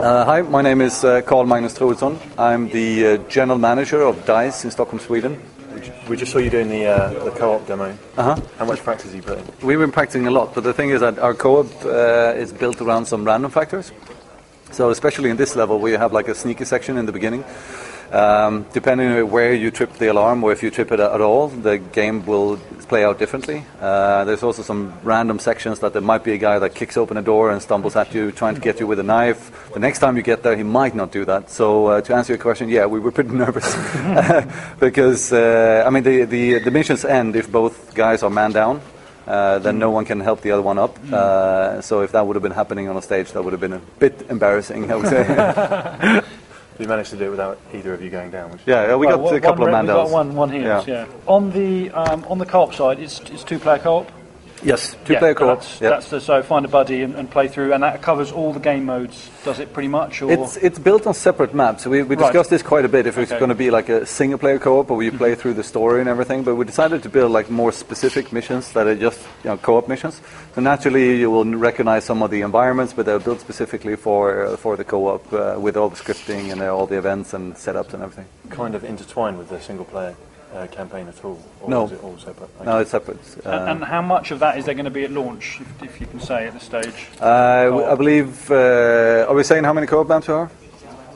Hi, my name is Karl Magnusson. I'm the General Manager of DICE in Stockholm, Sweden. We just saw you doing the co-op demo. Uh-huh. How much practice have you put in? We've been practicing a lot, but the thing is that our co-op is built around some random factors. So especially in this level, we have like a sneaky section in the beginning. Depending on where you trip the alarm or if you trip it at all, the game will play out differently. There's also some random sections that there might be a guy that kicks open a door and stumbles at you trying to get you with a knife. The next time you get there, he might not do that. So to answer your question, yeah, we were pretty nervous because the missions end if both guys are man down. Then no one can help the other one up. So if that would have been happening on a stage, that would have been a bit embarrassing, I would say. You managed to do it without either of you going down. We got a couple of man downs. We got one here. Yeah. On the co-op side, it's two-player co-op. Yes, two-player co-op. So find a buddy and play through, and that covers all the game modes. Does it pretty much? Or? It's built on separate maps. So we discussed this quite a bit. If it's going to be like a single-player co-op, or you play through the story and everything. But we decided to build like more specific missions that are just co-op missions. So naturally, you will recognize some of the environments, but they're built specifically for the co-op with all the scripting and all the events and setups and everything. Kind of intertwined with the single-player campaign at all? Or no. Is it all separate? Okay. No, it's separate. And how much of that is there going to be at launch, if you can say at this stage? I believe, are we saying how many co-op maps there are?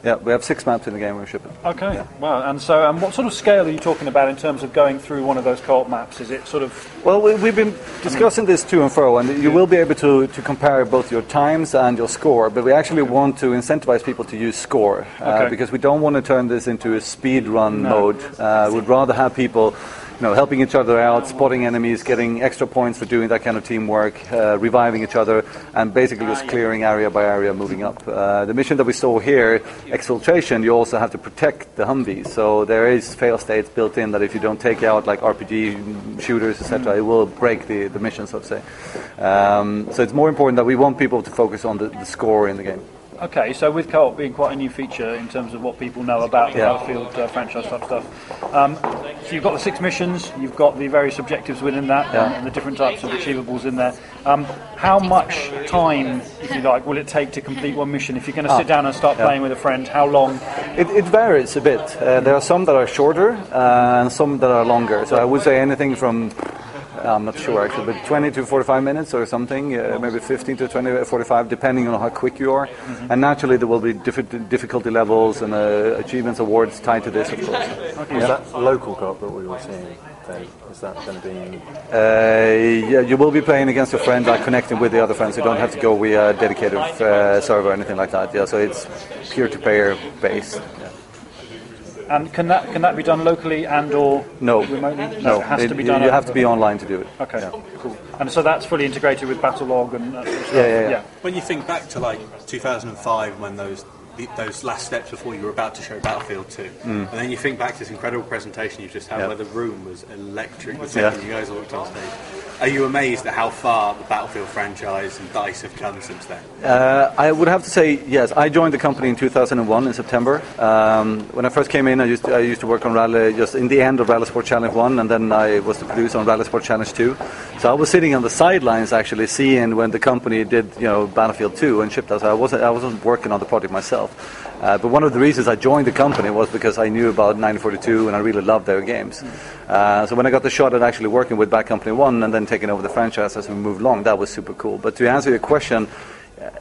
Yeah, we have 6 maps in the game we're shipping. Okay, yeah. Wow. And so what sort of scale are you talking about in terms of going through one of those co-op maps? Is it sort of... Well, we've been discussing this to and fro, and you will be able to compare both your times and your score, but we actually want to incentivize people to use score, because we don't want to turn this into a speed run mode. We'd rather have people helping each other out, spotting enemies, getting extra points for doing that kind of teamwork, reviving each other, and basically just clearing area by area, moving up. The mission that we saw here, Exfiltration, you also have to protect the Humvees. So there is fail states built in that if you don't take out like RPG shooters, etc., it will break the mission, so to say. So it's more important that we want people to focus on the score in the game. Okay, so with co-op being quite a new feature in terms of what people know about the Battlefield franchise type stuff, so you've got the 6 missions, you've got the various objectives within that, and the different types of achievables in there. How much time, if you like, will it take to complete one mission? If you're going to sit down and start playing with a friend, how long? It varies a bit. There are some that are shorter and some that are longer. So I would say anything from... I'm not sure actually, but 20 to 45 minutes or something, maybe 15 to 20, 45, depending on how quick you are. And naturally there will be different difficulty levels and achievements awards tied to this, of course. Okay. Is that local co-op that we were seeing then? Is that going to be... you will be playing against your friend, like connecting with the other friends. You don't have to go via a dedicated server or anything like that. Yeah, so it's peer-to-player based. Yeah. And can that be done locally and or remotely? No, it has to be done. You have to be online to do it. Okay, cool. And so that's fully integrated with Battlelog and that sort of stuff. Yeah. When you think back to like 2005, when those last steps before you were about to show Battlefield 2, and then you think back to this incredible presentation you just had where the room was electric the second you guys walked on stage. Are you amazed at how far the Battlefield franchise and DICE have come since then? I would have to say yes. I joined the company in 2001 in September. When I first came in, I used to work on Rally, just in the end of Rally Sport Challenge 1, and then I was the producer on Rally Sport Challenge 2. So I was sitting on the sidelines actually seeing when the company did Battlefield 2 and shipped us. I wasn't working on the project myself. But one of the reasons I joined the company was because I knew about 1942 and I really loved their games. So when I got the shot at actually working with Bad Company 1 and then taking over the franchise as we moved along, that was super cool. But to answer your question,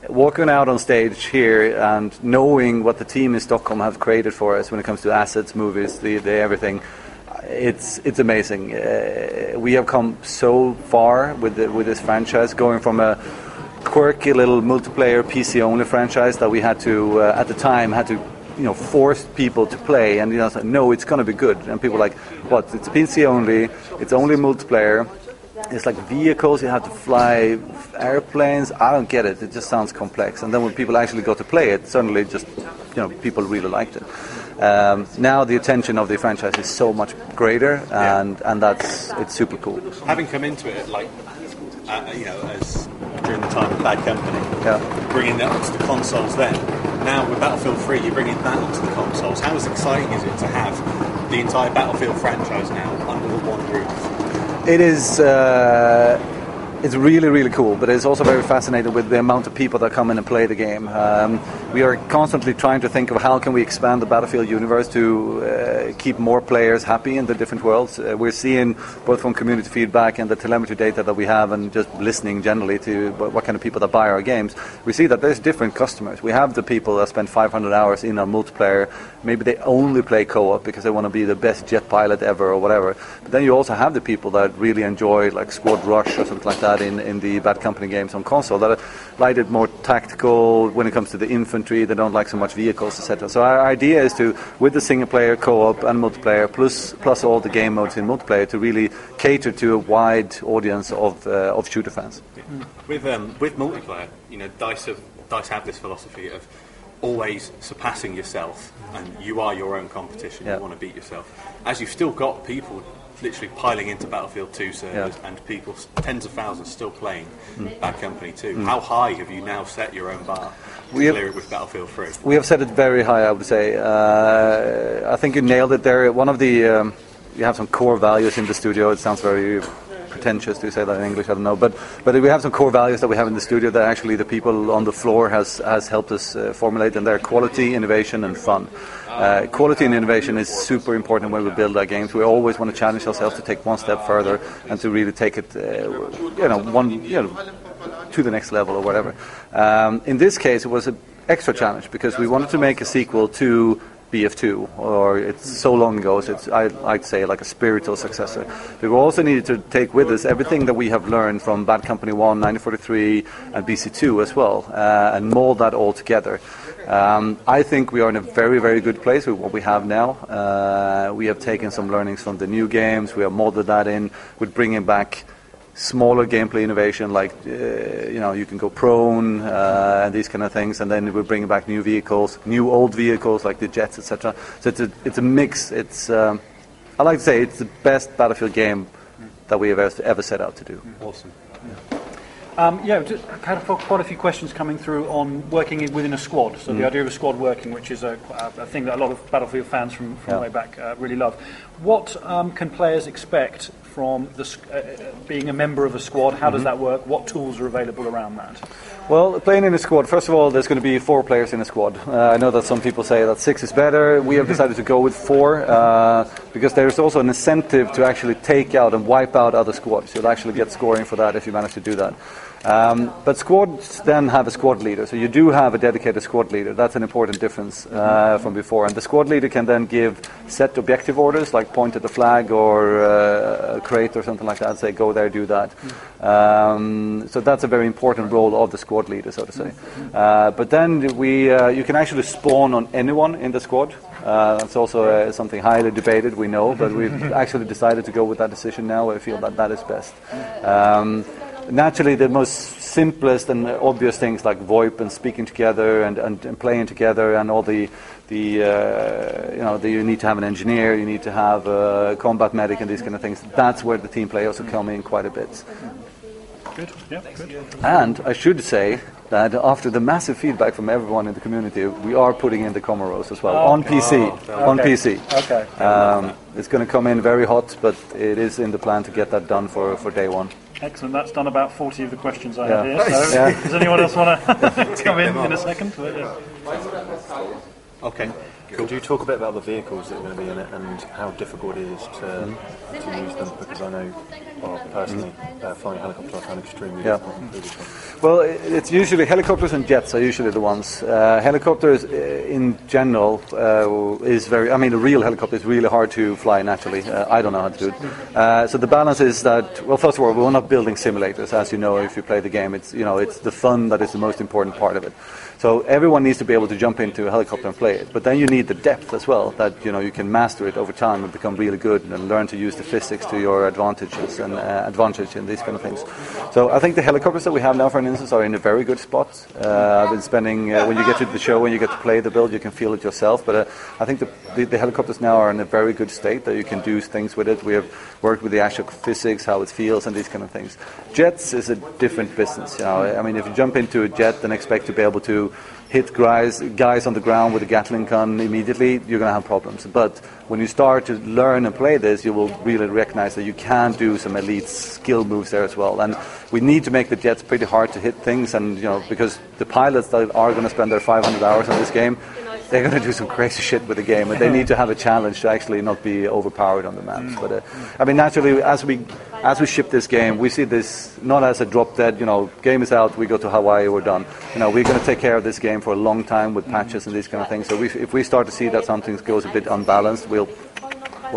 walking out on stage here and knowing what the team in Stockholm have created for us when it comes to assets, movies, the everything, it's amazing. We have come so far with this franchise, going from a quirky little multiplayer PC-only franchise that we had to, at the time, force people to play, and said, no, it's going to be good. And people were like, what? It's PC only. It's only multiplayer. It's like vehicles. You have to fly airplanes. I don't get it. It just sounds complex. And then when people actually got to play it, suddenly just people really liked it. Now the attention of the franchise is so much greater, and it's super cool. Having come into it, as during the time of Bad Company, bringing that onto the consoles then. Now with Battlefield 3, you're bringing that onto the consoles. How exciting is it to have the entire Battlefield franchise now under one roof? It is It's really, really cool, but it's also very fascinating with the amount of people that come in and play the game. We are constantly trying to think of how can we expand the Battlefield universe to keep more players happy in the different worlds. We're seeing, both from community feedback and the telemetry data that we have, and just listening generally to what kind of people that buy our games, we see that there's different customers. We have the people that spend 500 hours in our multiplayer. Maybe they only play co-op because they want to be the best jet pilot ever or whatever. But then you also have the people that really enjoy like Squad Rush or something like that in the Bad Company games on console, that like it more tactical when it comes to the infantry. They don't like so much vehicles, etc. So our idea is to, with the single player, co-op and multiplayer, plus all the game modes in multiplayer, to really cater to a wide audience of shooter fans. With multiplayer, DICE have this philosophy of always surpassing yourself, and you are your own competition. You want to beat yourself. As you've still got people literally piling into Battlefield 2 servers, and people, tens of thousands, still playing Bad Company 2. How high have you now set your own bar to clear it with Battlefield 3? We have set it very high, I would say. I think you nailed it there. One of the you have some core values in the studio. It sounds very pretentious to say that in English, I don't know, but we have some core values that we have in the studio that actually the people on the floor has helped us formulate, and they're quality, innovation, and fun. Quality and innovation is super important when we build our games. We always want to challenge ourselves to take one step further and to really take it, to the next level or whatever. In this case, it was an extra challenge because we wanted to make a sequel to BF2, or it's so long ago, so it's, I'd say, like a spiritual successor. We also needed to take with us everything that we have learned from Bad Company 1, 1943, and BC2 as well, and mold that all together. I think we are in a very, very good place with what we have now. We have taken some learnings from the new games, we have molded that in with bringing back smaller gameplay innovation, like you can go prone and these kind of things, and then we're bringing back new vehicles, new old vehicles like the jets, etc. So it's a mix. It's I like to say it's the best Battlefield game that we have ever set out to do. Awesome. Just had quite a few questions coming through on working within a squad. So the idea of a squad working, which is a thing that a lot of Battlefield fans from way back really love. What can players expect from being a member of a squad? How does that work? What tools are available around that? Well, playing in a squad, first of all, there's going to be 4 players in a squad. I know that some people say that 6 is better. We have decided to go with 4 because there's also an incentive to actually take out and wipe out other squads. You'll actually get scoring for that if you manage to do that. But squads then have a squad leader, so you do have a dedicated squad leader. That's an important difference from before. And the squad leader can then give set objective orders, like point at the flag or a crate or something like that, say go there, do that. So that's a very important role of the squad leader, so to say. But then you can actually spawn on anyone in the squad. That's also something highly debated, we know, but we've actually decided to go with that decision now. I feel that is best. Naturally, the most simplest and obvious things like VoIP and speaking together and playing together, and all you need to have an engineer, you need to have a combat medic and these kind of things. That's where the team play also come in quite a bit. Good. Yeah, good. And I should say that after the massive feedback from everyone in the community, we are putting in the Comoros as well on PC. On PC. Okay. It's going to come in very hot, but it is in the plan to get that done for day one. Excellent. That's done about 40 of the questions I have here. So does anyone else want to come in a second? Okay. Could you talk a bit about the vehicles that are going to be in it and how difficult it is to use them? Because I know, personally, flying helicopters I find extremely difficult. Well, it's usually helicopters and jets are usually the ones. Helicopters in general is very, a real helicopter is really hard to fly naturally. I don't know how to do it. So the balance is that, well, first of all, we're not building simulators, as you know, if you play the game. It's the fun that is the most important part of it. So everyone needs to be able to jump into a helicopter and play it. But then you need the depth as well, that you can master it over time and become really good and learn to use the physics to your advantages and advantage and these kind of things. So I think the helicopters that we have now, for instance, are in a very good spot. I've been spending, when you get to the show, when you get to play the build, you can feel it yourself. But I think the helicopters now are in a very good state that you can do things with it. We have worked with the actual physics, how it feels and these kind of things. Jets is a different business. If you jump into a jet and expect to be able to hit guys on the ground with a Gatling gun immediately, you're going to have problems. But when you start to learn and play this, you will really recognize that you can do some elite skill moves there as well. And we need to make the jets pretty hard to hit things, and because the pilots that are going to spend their 500 hours on this game, they're going to do some crazy shit with the game, and they need to have a challenge to actually not be overpowered on the maps. But I mean, naturally, as we ship this game, we see this not as a drop dead. Game is out, we go to Hawaii, we're done. We're going to take care of this game for a long time with patches and these kind of things. So if we start to see that something goes a bit unbalanced, we'll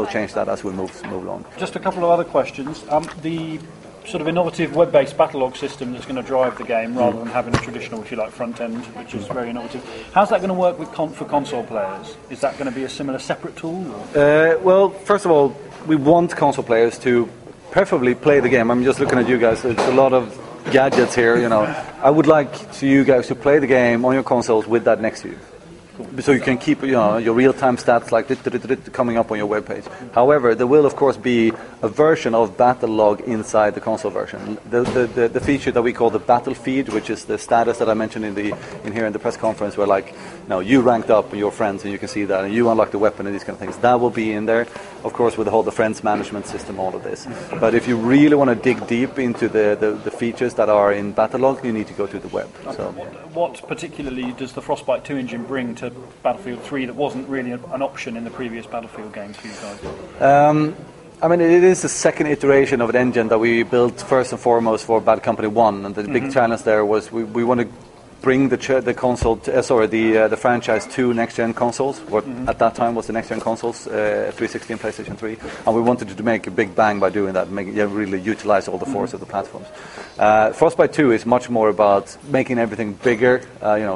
change that as we move along. Just a couple of other questions. The sort of innovative web-based battlelog system that's going to drive the game rather than having a traditional, if you like, front end, which is very innovative. How's that going to work with for console players? Is that going to be a similar separate tool? Well, first of all, we want console players to preferably play the game. I'm just looking at you guys. There's a lot of gadgets here. I would like you guys to play the game on your consoles with that next to you. So you can keep your real-time stats like coming up on your webpage. However, there will of course be a version of battle log inside the console version. The feature that we call the battle feed, which is the status that I mentioned in here in the press conference, where you ranked up with your friends and you can see that, and you unlock the weapon and these kind of things. That will be in there, of course, with the friends management system, all of this. But if you really want to dig deep into the features that are in battle log, you need to go to the web. Okay. So what particularly does the Frostbite 2 engine bring to Battlefield 3 that wasn't really an option in the previous Battlefield games for you guys? I mean, it is the second iteration of an engine that we built first and foremost for Bad Company 1, and the big challenge there was we want to bring the console, the franchise to next-gen consoles. What at that time was the next-gen consoles, 360 and PlayStation 3, and we wanted to make a big bang by doing that, really utilize all the force of the platforms. Frostbite 2 is much more about making everything bigger,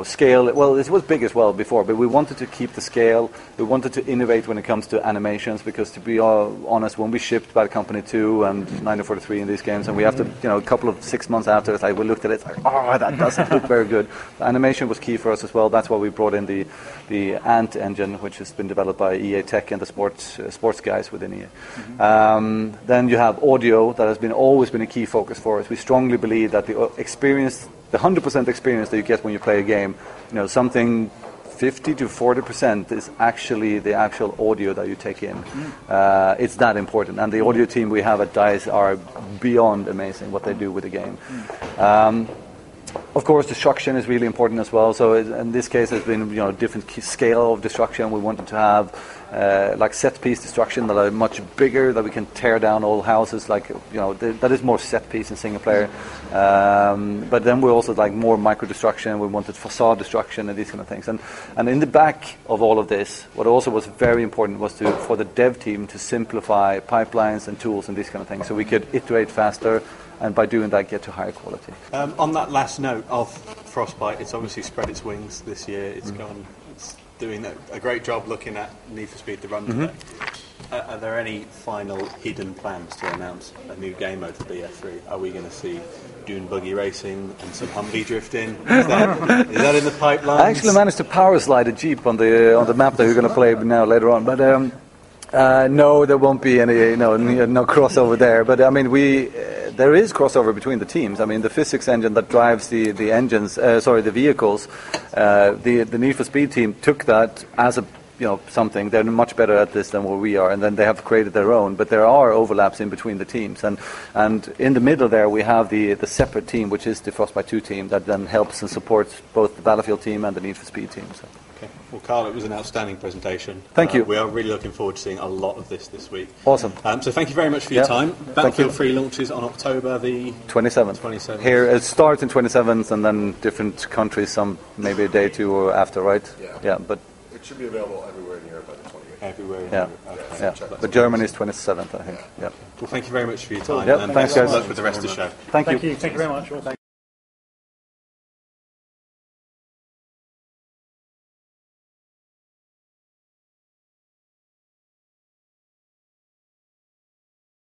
scale. Well, it was big as well before, but we wanted to keep the scale. We wanted to innovate when it comes to animations, because to be honest, when we shipped Bad Company 2 and 1943 in these games, and we have to, a couple of 6 months after, we looked at it, that doesn't look very good. The animation was key for us as well. That's why we brought in the Ant engine, which has been developed by EA Tech and the sports guys within EA. Then you have audio that has always been a key focus for us. We strongly believe that the experience, the 100% experience that you get when you play a game, something 50 to 40% is actually the actual audio that you take in. It's that important, and the audio team we have at DICE are beyond amazing what they do with the game. Of course, destruction is really important as well. So in this case, there's been different scale of destruction. We wanted to have like set piece destruction that are much bigger, that we can tear down old houses. That is more set piece in single player. But then we also like more micro destruction. We wanted facade destruction and these kind of things. And in the back of all of this, what also was very important was for the dev team to simplify pipelines and tools and these kind of things, so we could iterate faster, and by doing that get to higher quality. On that last note of Frostbite, it's obviously spread its wings this year. It's doing a great job looking at Need for Speed the Run today. Are there any final hidden plans to announce a new game mode for BF3? Are we going to see dune buggy racing and some Humvee drifting? Is that in the pipeline? I actually managed to power slide a Jeep on the map that we're going to play now later on, but no, there won't be any no crossover there. But I mean, there is crossover between the teams. I mean, the physics engine that drives the vehicles, the Need for Speed team took that as a something. They're much better at this than what we are, and then they have created their own. But there are overlaps in between the teams, and in the middle there we have the separate team, which is the Frostbite 2 team, that then helps and supports both the Battlefield team and the Need for Speed team. So. Okay. Well, Karl, it was an outstanding presentation. Thank you. We are really looking forward to seeing a lot of this week. Awesome. So thank you very much for your time. Battlefield 3 launches on October the 27th. Here it starts in 27th, and then different countries, some maybe a day or two or after, right? Yeah. But it should be available everywhere in Europe by the 28th. Everywhere. Yeah. But Germany is 27th, I think. Yeah. Well, thank you very much for your time. Thanks, guys. Good luck with the rest of the show. Thank you. Thank you very much.